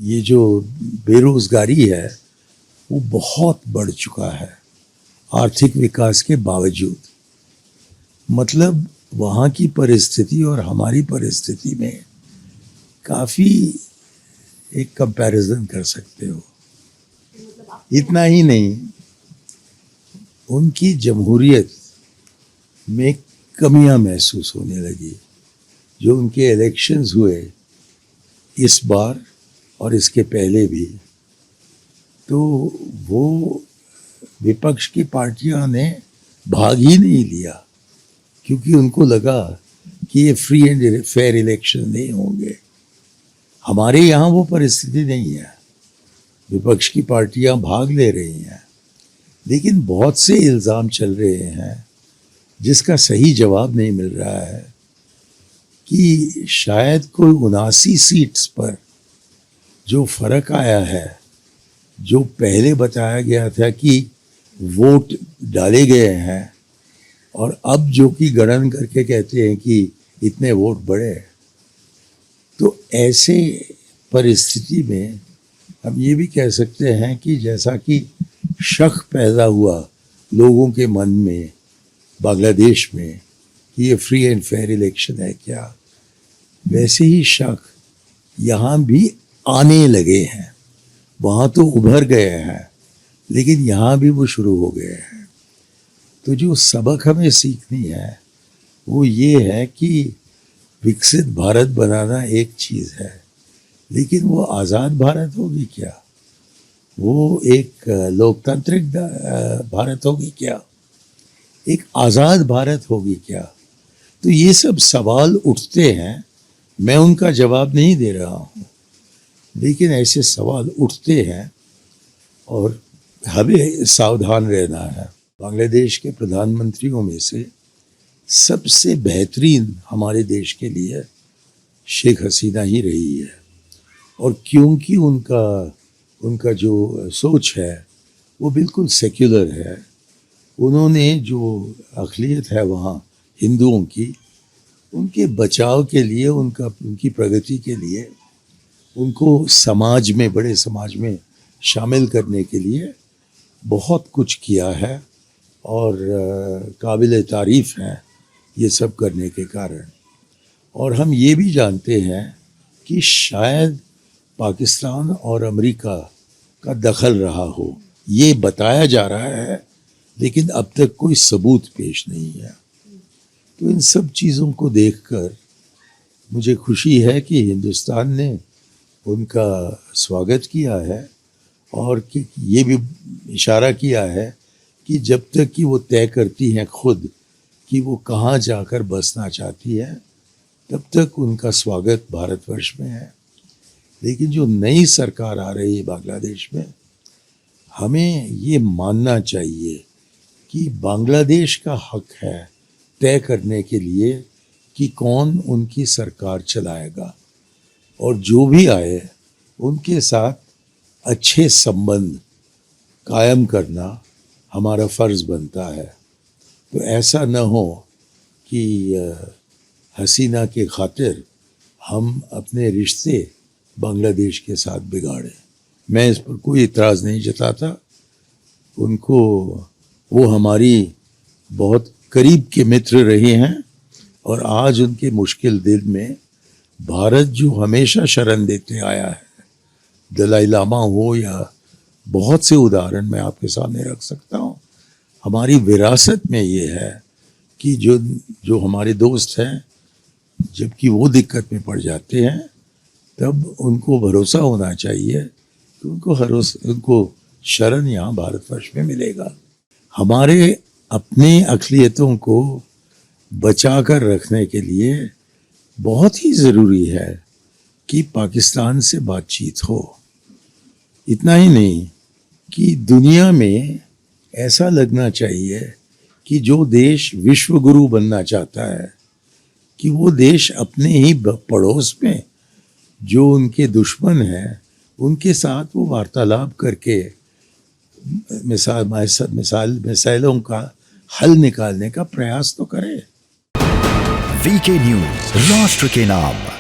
ये जो बेरोजगारी है वो बहुत बढ़ चुका है आर्थिक विकास के बावजूद। मतलब वहाँ की परिस्थिति और हमारी परिस्थिति में काफ़ी एक कंपैरिजन कर सकते हो। इतना ही नहीं, उनकी जमहूरियत में कमियां महसूस होने लगी। जो उनके इलेक्शंस हुए इस बार और इसके पहले भी, तो वो विपक्ष की पार्टियों ने भाग ही नहीं लिया, क्योंकि उनको लगा कि ये फ्री एंड फेयर इलेक्शन नहीं होंगे। हमारे यहाँ वो परिस्थिति नहीं है, विपक्ष की पार्टियां भाग ले रही हैं, लेकिन बहुत से इल्ज़ाम चल रहे हैं जिसका सही जवाब नहीं मिल रहा है कि शायद कोई 79 सीट्स पर जो फ़र्क आया है, जो पहले बताया गया था कि वोट डाले गए हैं और अब जो कि गणन करके कहते हैं कि इतने वोट बढ़े, तो ऐसे परिस्थिति में हम ये भी कह सकते हैं कि जैसा कि शक पैदा हुआ लोगों के मन में बांग्लादेश में कि ये फ्री एंड फेयर इलेक्शन है क्या, वैसे ही शक यहाँ भी आने लगे हैं। वहाँ तो उभर गए हैं, लेकिन यहाँ भी वो शुरू हो गए हैं। तो जो सबक हमें सीखनी है वो ये है कि विकसित भारत बनाना एक चीज़ है, लेकिन वो आज़ाद भारत होगी क्या, वो एक लोकतांत्रिक भारत होगी क्या, एक आज़ाद भारत होगी क्या। तो ये सब सवाल उठते हैं। मैं उनका जवाब नहीं दे रहा हूँ, लेकिन ऐसे सवाल उठते हैं और हमें सावधान रहना है। बांग्लादेश के प्रधानमंत्रियों में से सबसे बेहतरीन हमारे देश के लिए शेख हसीना ही रही है, और क्योंकि उनका जो सोच है वो बिल्कुल सेक्युलर है। उन्होंने जो अक़लियत है वहाँ हिंदुओं की, उनके बचाव के लिए, उनकी प्रगति के लिए, उनको समाज में, बड़े समाज में शामिल करने के लिए बहुत कुछ किया है, और काबिल तारीफ़ हैं ये सब करने के कारण। और हम ये भी जानते हैं कि शायद पाकिस्तान और अमेरिका का दखल रहा हो, ये बताया जा रहा है, लेकिन अब तक कोई सबूत पेश नहीं है। तो इन सब चीज़ों को देखकर मुझे खुशी है कि हिंदुस्तान ने उनका स्वागत किया है, और कि ये भी इशारा किया है कि जब तक कि वो तय करती हैं खुद कि वो कहाँ जाकर बसना चाहती है, तब तक उनका स्वागत भारतवर्ष में है। लेकिन जो नई सरकार आ रही है बांग्लादेश में, हमें ये मानना चाहिए कि बांग्लादेश का हक है तय करने के लिए कि कौन उनकी सरकार चलाएगा, और जो भी आए उनके साथ अच्छे संबंध कायम करना हमारा फ़र्ज़ बनता है। तो ऐसा न हो कि हसीना के खातिर हम अपने रिश्ते बांग्लादेश के साथ बिगाड़ें। मैं इस पर कोई इतराज़ नहीं जताता। उनको, वो हमारी बहुत करीब के मित्र रहे हैं, और आज उनके मुश्किल दिन में भारत जो हमेशा शरण देते आया है, दलाई लामा हो या बहुत से उदाहरण मैं आपके सामने रख सकता हूँ। हमारी विरासत में ये है कि जो हमारे दोस्त हैं, जबकि वो दिक्कत में पड़ जाते हैं, तब उनको भरोसा होना चाहिए कि उनको शरण यहाँ भारतवर्ष में मिलेगा। हमारे अपने अक़लियतों को बचा कर रखने के लिए बहुत ही ज़रूरी है कि पाकिस्तान से बातचीत हो। इतना ही नहीं कि दुनिया में ऐसा लगना चाहिए कि जो देश विश्व गुरु बनना चाहता है, कि वो देश अपने ही पड़ोस में जो उनके दुश्मन हैं, उनके साथ वो वार्तालाप करके मिसाइलों का हल निकालने का प्रयास तो करे। वीके न्यूज़, राष्ट्र के नाम।